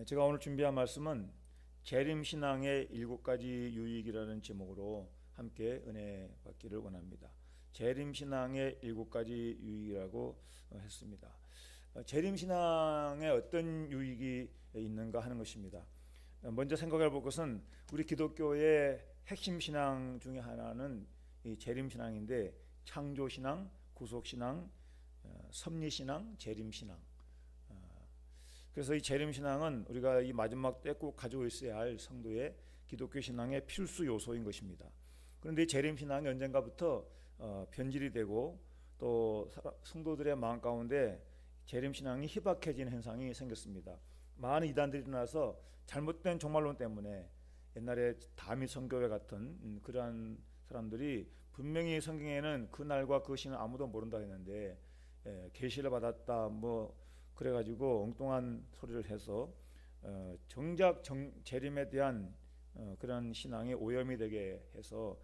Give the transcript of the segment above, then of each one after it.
제가 오늘 준비한 말씀은 재림신앙의 7가지 유익이라는 제목으로 함께 은혜 받기를 원합니다. 재림신앙의 7가지 유익이라고 했습니다. 재림신앙에 어떤 유익이 있는가 하는 것입니다. 먼저 생각해 볼 것은 우리 기독교의 핵심 신앙 중에 하나는 이 재림신앙인데, 창조신앙, 구속신앙, 섭리신앙, 재림신앙. 그래서 이 재림신앙은 우리가 이 마지막 때 꼭 가지고 있어야 할 성도의 기독교 신앙의 필수 요소인 것입니다. 그런데 이 재림신앙이 언젠가부터 변질이 되고 또 성도들의 마음 가운데 재림신앙이 희박해지는 현상이 생겼습니다. 많은 이단들이 일어나서 잘못된 종말론 때문에 옛날에 다미 선교회 같은 그러한 사람들이 분명히 성경에는 그 날과 그 시는 아무도 모른다 했는데 계시를 받았다 그래가지고 엉뚱한 소리를 해서 정작 재림에 대한 그런 신앙이 오염이 되게 해서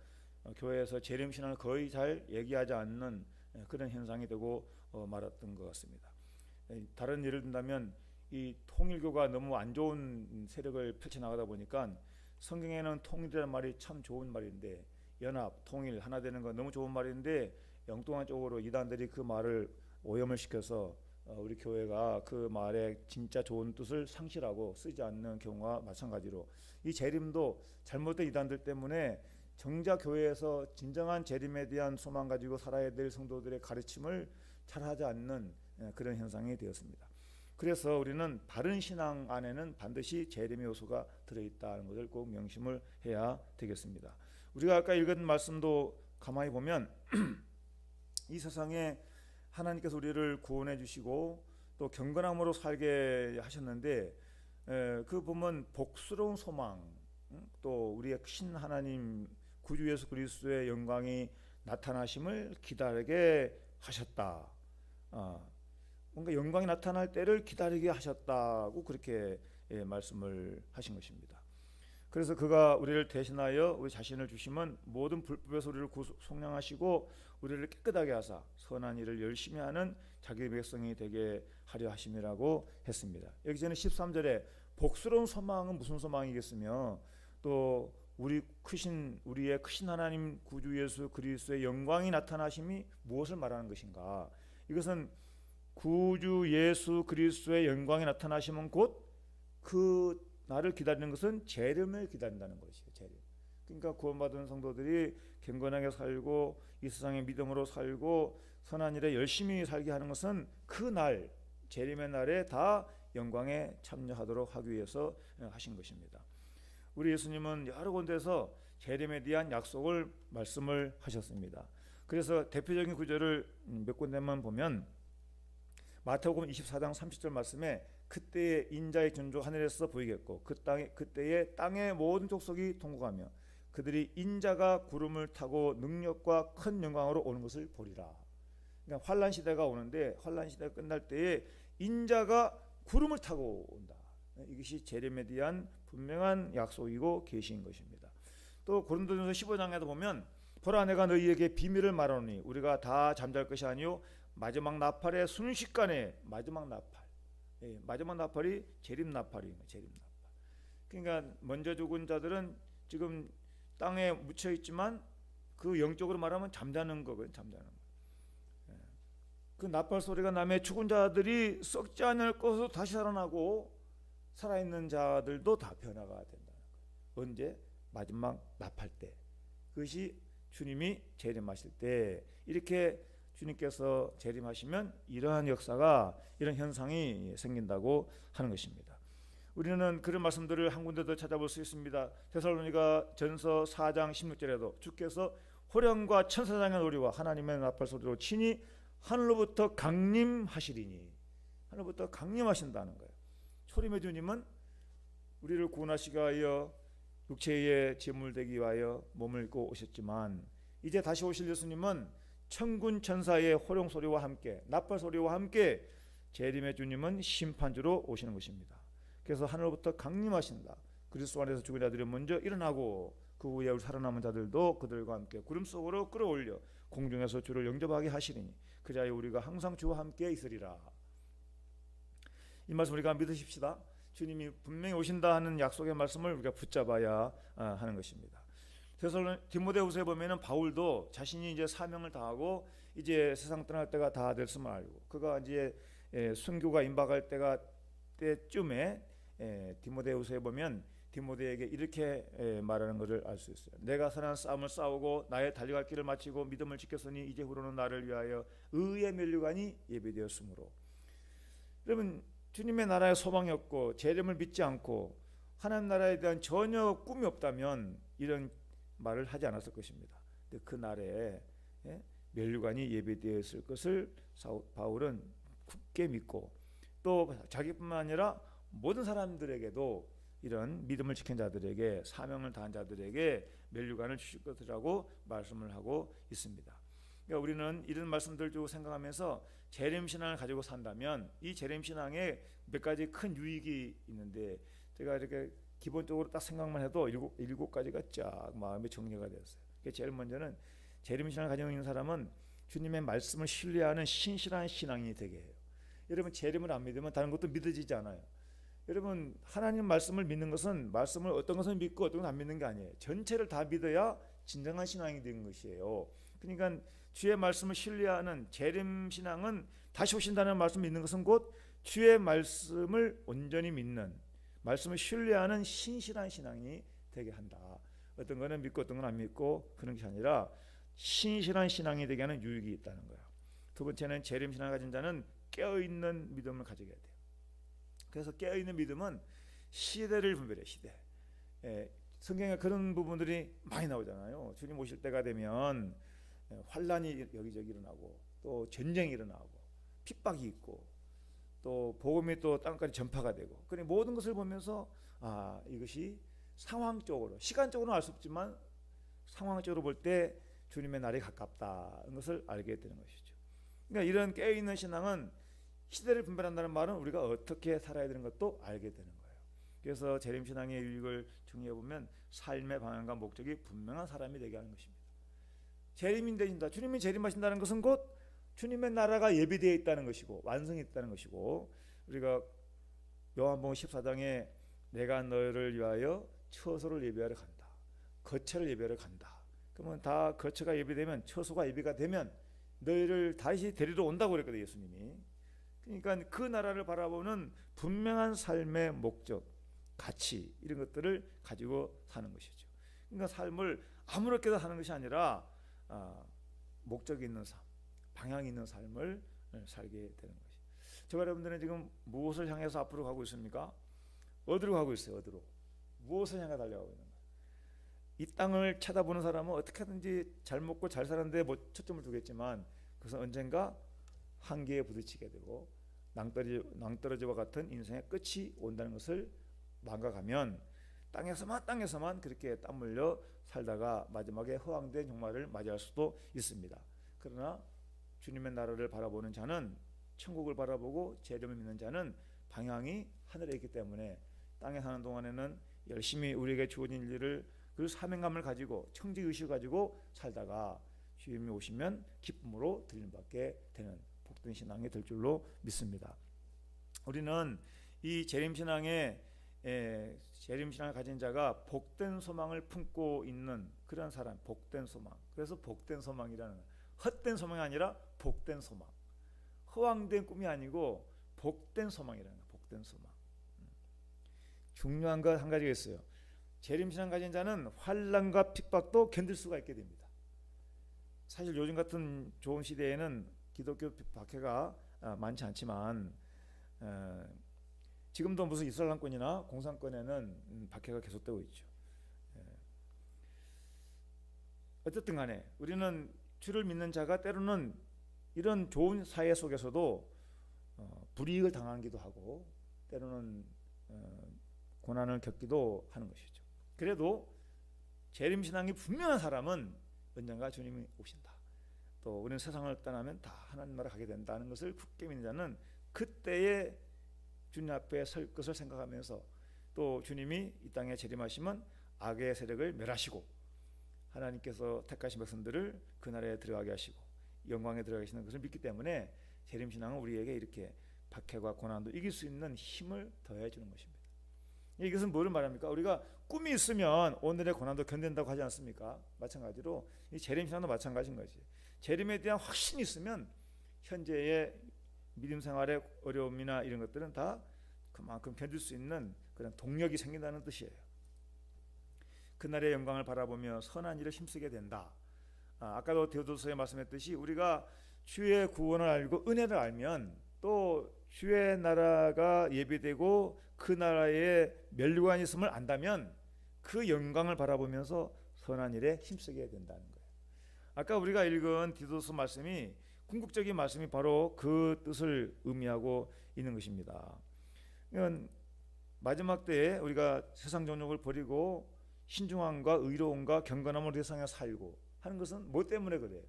교회에서 재림 신앙을 거의 잘 얘기하지 않는 그런 현상이 되고 말았던 것 같습니다. 다른 예를 든다면 이 통일교가 너무 안 좋은 세력을 펼쳐나가다 보니까 성경에는 통일이라는 말이 참 좋은 말인데, 연합, 통일, 하나 되는 건 너무 좋은 말인데 엉뚱한 쪽으로 이단들이 그 말을 오염을 시켜서 우리 교회가 그 말의 진짜 좋은 뜻을 상실하고 쓰지 않는 경우와 마찬가지로 이 재림도 잘못된 이단들 때문에 정작 교회에서 진정한 재림에 대한 소망 가지고 살아야 될 성도들의 가르침을 잘 하지 않는 그런 현상이 되었습니다. 그래서 우리는 바른 신앙 안에는 반드시 재림의 요소가 들어있다는 것을 꼭 명심을 해야 되겠습니다. 우리가 아까 읽은 말씀도 가만히 보면 이 세상에 하나님께서 우리를 구원해 주시고 또 경건함으로 살게 하셨는데, 그 보면 복스러운 소망, 또 우리의 신 하나님 구주 예수 그리스도의 영광이 나타나심을 기다리게 하셨다. 뭔가 영광이 나타날 때를 기다리게 하셨다고 그렇게 말씀을 하신 것입니다. 그래서 그가 우리를 대신하여 우리 자신을 주시면 모든 불법에서 우리를 속량하시고 우리를 깨끗하게 하사 선한 일을 열심히 하는 자기 백성이 되게 하려 하심이라고 했습니다. 여기 저는 13절에 복스러운 소망은 무슨 소망이겠으며, 또 우리의 크신 하나님 구주 예수 그리스도의 영광이 나타나심이 무엇을 말하는 것인가? 이것은 구주 예수 그리스도의 영광이 나타나시면 곧 그 나를 기다리는 것은 재림을 기다린다는 것이에요. 재림. 그러니까 구원받은 성도들이 경건하게 살고 이 세상의 믿음으로 살고 선한 일에 열심히 살게 하는 것은 그 날, 재림의 날에 다 영광에 참여하도록 하기 위해서 하신 것입니다. 우리 예수님은 여러 군데서 재림에 대한 약속을 말씀을 하셨습니다. 그래서 대표적인 구절을 몇 군데만 보면 마태복음 24장 30절 말씀에 그때의 인자의 존조 하늘에서 보이겠고 그때의 땅의 모든 족속이 통곡하며 그들이 인자가 구름을 타고 능력과 큰 영광으로 오는 것을 보리라. 그러니까 환란 시대가 오는데 환란 시대가 끝날 때에 인자가 구름을 타고 온다. 이것이 재림에 대한 분명한 약속이고 계시인 것입니다. 또 고린도전서 15장에도 보면 보라 내가 너희에게 비밀을 말하노니 우리가 다 잠잘 것이 아니요 마지막 나팔의 순식간에 마지막 나팔이 재림 나팔이에요. 재림 나팔. 그러니까 먼저 죽은 자들은 지금 땅에 묻혀 있지만 그 영적으로 말하면 잠자는 거거든요. 잠자는 거. 그 나팔 소리가 나면 죽은 자들이 썩지 않을 것으로 다시 살아나고 살아있는 자들도 다 변화가 된다는 거예요. 언제? 마지막 나팔 때. 그것이 주님이 재림하실 때, 이렇게 주님께서 재림하시면 이러한 역사가, 이런 현상이 생긴다고 하는 것입니다. 우리는 그런 말씀들을 한 군데 더 찾아볼 수 있습니다. 데살로니가 전서 4장 16절에도 주께서 호령과 천사장의 노래와 하나님의 나팔 소리로 친히 하늘로부터 강림하시리니, 하늘로부터 강림하신다는 거예요. 초림의 주님은 우리를 구원하시기 위하여 육체의 제물 되기 위하여 몸을 입고 오셨지만, 이제 다시 오실 예수님은 천군 천사의 호령 소리와 함께 나팔 소리와 함께 재림의 주님은 심판주로 오시는 것입니다. 그래서 하늘로부터 강림하신다. 그리스도 안에서 죽은 자들이 먼저 일어나고 그 후에 살아남은 자들도 그들과 함께 구름 속으로 끌어올려 공중에서 주를 영접하게 하시리니 그리하여 우리가 항상 주와 함께 있으리라. 이 말씀 우리가 믿으십시다. 주님이 분명히 오신다 하는 약속의 말씀을 우리가 붙잡아야 하는 것입니다. 디모데후서에 보면은 바울도 자신이 이제 사명을 다하고 이제 세상 떠날 때가 다 됐음을 알고 그가 이제 순교가 임박할 때쯤에 디모데후서에 보면 디모데에게 이렇게 말하는 것을 알 수 있어요. 내가 선한 싸움을 싸우고 나의 달려갈 길을 마치고 믿음을 지켰으니 이제 후로는 나를 위하여 의의 면류관이 예비되었으므로. 여러분, 주님의 나라의 소망이 없고 재림을 믿지 않고 하나님 나라에 대한 전혀 꿈이 없다면 이런 말을 하지 않았을 것입니다. 근데 그 날에 면류관이 예비되어 있을 것을 바울은 굳게 믿고 또 자기뿐만 아니라 모든 사람들에게도 이런 믿음을 지킨 자들에게 사명을 다한 자들에게 면류관을 주실 것이라고 말씀을 하고 있습니다. 그러니까 우리는 이런 말씀들 쭉 생각하면서 재림신앙을 가지고 산다면 이 재림신앙에 몇 가지 큰 유익이 있는데 제가 이렇게 기본적으로 딱 생각만 해도 일곱 가지가 쫙 마음에 정리가 되었어요. 제일 먼저는 재림신앙을 가지고 있는 사람은 주님의 말씀을 신뢰하는 신실한 신앙이 되게 해요. 여러분, 재림을 안 믿으면 다른 것도 믿어지지 않아요. 여러분, 하나님 말씀을 믿는 것은 말씀을 어떤 것은 믿고 어떤 것은 안 믿는 게 아니에요. 전체를 다 믿어야 진정한 신앙이 되는 것이에요. 그러니까 주의 말씀을 신뢰하는 재림신앙은 다시 오신다는 말씀을 믿는 것은 곧 주의 말씀을 온전히 믿는 말씀을 신뢰하는 신실한 신앙이 되게 한다. 어떤 거는 믿고 어떤 건 안 믿고 그런 것이 아니라 신실한 신앙이 되게 하는 유익이 있다는 거예요. 두 번째는 재림신앙을 가진 자는 깨어있는 믿음을 가지게 돼요. 그래서 깨어있는 믿음은 시대를 분별해요. 시대. 성경에 그런 부분들이 많이 나오잖아요. 주님 오실 때가 되면 환란이 여기저기 일어나고 또 전쟁이 일어나고 핍박이 있고 또 복음이 또 땅까지 전파가 되고 그런 모든 것을 보면서 이것이 상황적으로 시간적으로는 알 수 없지만 상황적으로 볼 때 주님의 날이 가깝다는 것을 알게 되는 것이죠. 그러니까 이런 깨어있는 신앙은 시대를 분별한다는 말은 우리가 어떻게 살아야 되는 것도 알게 되는 거예요. 그래서 재림신앙의 유익을 정리해 보면 삶의 방향과 목적이 분명한 사람이 되게 하는 것입니다. 재림이 되신다. 주님이 재림하신다는 것은 곧 주님의 나라가 예비되어 있다는 것이고 완성이 있다는 것이고 우리가 요한복음 14장에 내가 너희를 위하여 처소를 예비하러 간다. 거처를 예비하러 간다. 그러면 다 거처가 예비되면 처소가 예비가 되면 너희를 다시 데리러 온다고 그랬거든요. 예수님이. 그러니까 그 나라를 바라보는 분명한 삶의 목적, 가치 이런 것들을 가지고 사는 것이죠. 그러니까 삶을 아무렇게나 사는 것이 아니라 목적이 있는 삶, 방향이 있는 삶을 살게 되는 것이죠. 저와 여러분들은 지금 무엇을 향해서 앞으로 가고 있습니까? 어디로 가고 있어요? 어디로? 무엇을 향해 달려가고 있는 거예요? 이 땅을 쳐다보는 사람은 어떻게든지 잘 먹고 잘 사는데 초점을 두겠지만 그것은 언젠가 한계에 부딪히게 되고 낭떠러지와 같은 인생의 끝이 온다는 것을 망각하면 땅에서만 그렇게 땀 흘려 살다가 마지막에 허황된 종말을 맞이할 수도 있습니다. 그러나 주님의 나라를 바라보는 자는 천국을 바라보고 재림을 믿는 자는 방향이 하늘에 있기 때문에 땅에 사는 동안에는 열심히 우리에게 주어진 일을 그 사명감을 가지고 청지의식을 가지고 살다가 주님이 오시면 기쁨으로 들림받게 되는 복된 신앙이 될 줄로 믿습니다. 우리는 이 재림신앙을 가진 자가 복된 소망을 품고 있는 그런 사람, 복된 소망. 그래서 복된 소망이라는 헛된 소망이 아니라 복된 소망. 허황된 꿈이 아니고 복된 소망이라는 거예요. 복된 소망. 중요한 것 한 가지가 있어요. 재림신앙 가진 자는 환난과 핍박도 견딜 수가 있게 됩니다. 사실 요즘 같은 좋은 시대에는 기독교 박해가 많지 않지만 지금도 무슨 이슬람권이나 공산권에는 박해가 계속되고 있죠. 어쨌든 간에 우리는 주를 믿는 자가 때로는 이런 좋은 사회 속에서도 불이익을 당하기도 하고 때로는 고난을 겪기도 하는 것이죠. 그래도 재림신앙이 분명한 사람은 언젠가 주님이 오신다. 또 우리는 세상을 떠나면 다 하나님 나라 가게 된다는 것을 굳게 믿는 자는 그때에 주님 앞에 설 것을 생각하면서 또 주님이 이 땅에 재림하시면 악의 세력을 멸하시고 하나님께서 택하신 백성들을 그 나라에 들어가게 하시고 영광에 들어가시는 것을 믿기 때문에 재림신앙은 우리에게 이렇게 박해와 고난도 이길 수 있는 힘을 더해 주는 것입니다. 이것은 뭐를 말합니까? 우리가 꿈이 있으면 오늘의 고난도 견딘다고 하지 않습니까? 마찬가지로 이 재림신앙도 마찬가지인 거지. 재림에 대한 확신이 있으면 현재의 믿음 생활의 어려움이나 이런 것들은 다 그만큼 견딜 수 있는 그런 동력이 생긴다는 뜻이에요. 그날의 영광을 바라보며 선한 일을 힘쓰게 된다. 아까도 디오도서에 말씀했듯이 우리가 주의 구원을 알고 은혜를 알면 또 주의 나라가 예비되고 그 나라에 멸류관이 있음을 안다면 그 영광을 바라보면서 선한 일에 힘쓰게 된다는 거예요. 아까 우리가 읽은 디도서 말씀이 궁극적인 말씀이 바로 그 뜻을 의미하고 있는 것입니다. 이건 마지막 때에 우리가 세상 정욕을 버리고 신중함과 의로움과 경건함을 세상에 살고 하는 것은 뭐 때문에 그래요?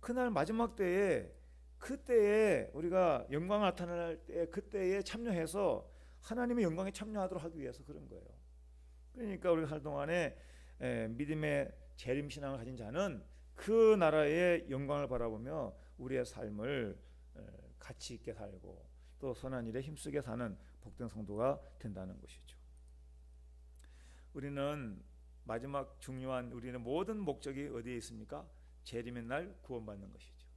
그날 마지막 때에 그때에 우리가 영광 나타날 때 그때에 참여해서 하나님의 영광에 참여하도록 하기 위해서 그런 거예요. 그러니까 우리가 살 동안에 믿음의 재림신앙을 가진 자는 그 나라의 영광을 바라보며 우리의 삶을 가치 있게 살고 또 선한 일에 힘쓰게 사는 복된 성도가 된다는 것이죠. 우리는 마지막 중요한 우리는 모든 목적이 어디에 있습니까? 재림의 날 구원받는 것이죠.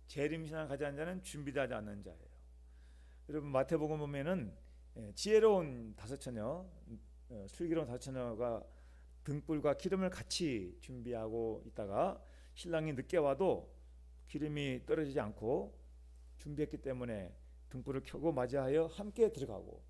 재림신앙을 가지 않은 자는 준비되지 않는 자예요. 여러분 마태복음 보면은 지혜로운 다섯 처녀, 슬기로운 다섯 처녀가 등불과 기름을 같이 준비하고 있다가 신랑이 늦게 와도 기름이 떨어지지 않고 준비했기 때문에 등불을 켜고 맞이하여 함께 들어가고,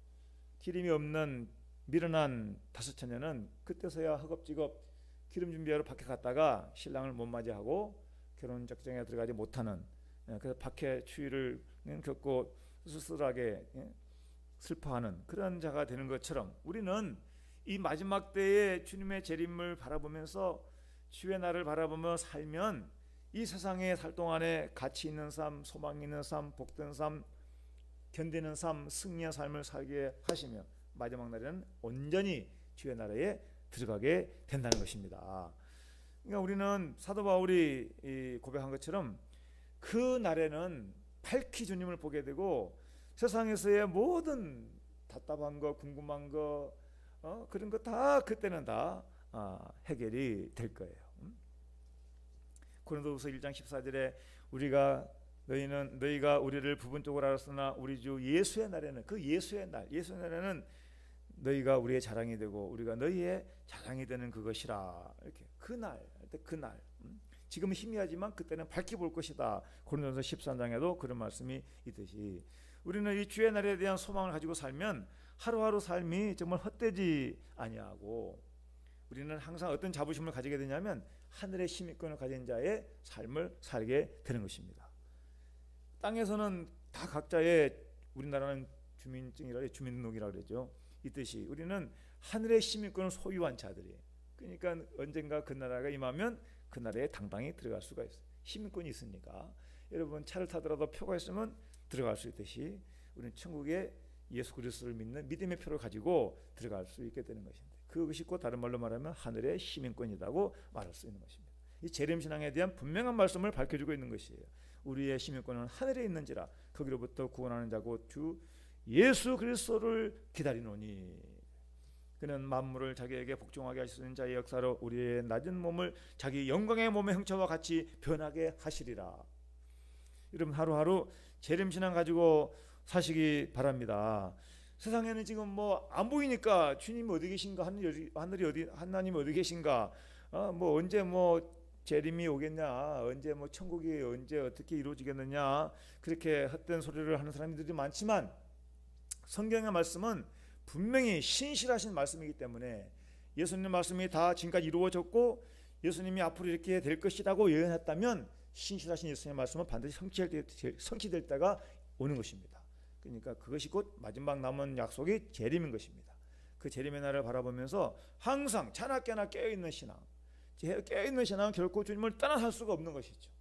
기름이 없는 미련한 다섯 처녀는 그때서야 허겁지겁 기름 준비하러 밖에 갔다가 신랑을 못 맞이하고 결혼 작정에 들어가지 못하는, 그래서 밖에 추위를 겪고 쓸쓸하게 슬퍼하는 그런 자가 되는 것처럼 우리는 이 마지막 때에 주님의 재림을 바라보면서 주의 날을 바라보며 살면 이 세상에 살 동안에 가치 있는 삶, 소망 있는 삶, 복된 삶, 견디는 삶, 승리의 삶을 살게 하시며 마지막 날에는 온전히 주의 나라에 들어가게 된다는 것입니다. 그러니까 우리는 사도 바울이 고백한 것처럼 그 날에는 밝히 주님을 보게 되고 세상에서의 모든 답답한 거, 궁금한 거, 그런 거 다 그때는 다 해결이 될 거예요. 고린도후서 1장 14절에 너희가 우리를 부분적으로 알았으나 우리 주 예수의 날에는, 그 예수의 날에는 너희가 우리의 자랑이 되고 우리가 너희의 자랑이 되는 그것이라. 이렇게 그날 지금은 희미하지만 그때는 밝게 볼 것이다. 고린도전서 13장에도 그런 말씀이 있듯이 우리는 이 주의 날에 대한 소망을 가지고 살면 하루하루 삶이 정말 헛되지 아니하고 우리는 항상 어떤 자부심을 가지게 되냐면 하늘의 시민권을 가진 자의 삶을 살게 되는 것입니다. 땅에서는 다 각자의, 우리나라는 주민등록이라고 그러죠. 이 뜻이 우리는 하늘의 시민권을 소유한 자들이에요. 그러니까 언젠가 그 나라가 임하면 그 나라에 당당히 들어갈 수가 있어요. 시민권이 있으니까. 여러분 차를 타더라도 표가 있으면 들어갈 수 있듯이 우리는 천국에 예수 그리스도를 믿는 믿음의 표를 가지고 들어갈 수 있게 되는 것인데, 그것이 곧 다른 말로 말하면 하늘의 시민권이라고 말할 수 있는 것입니다. 이 재림신앙에 대한 분명한 말씀을 밝혀주고 있는 것이에요. 우리의 시민권은 하늘에 있는지라 거기로부터 구원하는 자고 주 예수 그리스도를 기다리노니 그는 만물을 자기에게 복종하게 하시는 자의 역사로 우리의 낮은 몸을 자기 영광의 몸의 형체와 같이 변하게 하시리라. 여러분 하루하루 재림신앙 가지고 사시기 바랍니다. 세상에는 지금 뭐 안 보이니까 주님 어디 계신가, 하나님 어디 계신가, 뭐 언제 뭐 재림이 오겠냐, 언제 뭐 천국이 언제 어떻게 이루어지겠느냐, 그렇게 헛된 소리를 하는 사람들이 많지만 성경의 말씀은 분명히 신실하신 말씀이기 때문에 예수님 말씀이 다 지금까지 이루어졌고 예수님이 앞으로 이렇게 될 것이라고 예언했다면 신실하신 예수님의 말씀은 반드시 성취될 때가 오는 것입니다. 그러니까 그것이 곧 마지막 남은 약속이 재림인 것입니다. 그 재림의 날을 바라보면서 항상 자나깨나 깨어있는 신앙, 깨어있는 신앙은 결코 주님을 떠나 살 수가 없는 것이죠.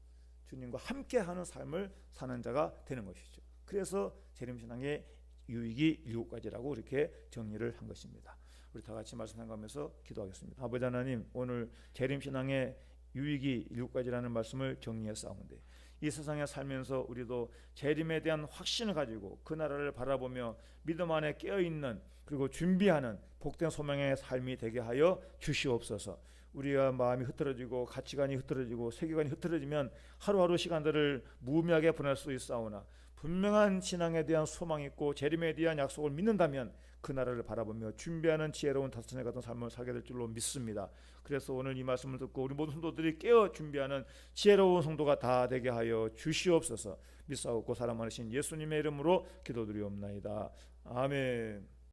주님과 함께하는 삶을 사는 자가 되는 것이죠. 그래서 재림신앙의 유익이 7가지라고 이렇게 정리를 한 것입니다. 우리 다 같이 말씀 생각하면서 기도하겠습니다. 아버지 하나님, 오늘 재림신앙의 유익이 7가지라는 말씀을 정리했사온데 이 세상에 살면서 우리도 재림에 대한 확신을 가지고 그 나라를 바라보며 믿음 안에 깨어있는 그리고 준비하는 복된 소망의 삶이 되게 하여 주시옵소서. 우리가 마음이 흐트러지고 가치관이 흐트러지고 세계관이 흐트러지면 하루하루 시간들을 무의미하게 보낼 수 있사오나 분명한 신앙에 대한 소망이 있고 재림에 대한 약속을 믿는다면 그 나라를 바라보며 준비하는 지혜로운 다스네 같은 삶을 살게 될 줄로 믿습니다. 그래서 오늘 이 말씀을 듣고 우리 모든 성도들이 깨어 준비하는 지혜로운 성도가 다 되게 하여 주시옵소서. 믿사옵고 사랑 많으신 예수님의 이름으로 기도드리옵나이다. 아멘.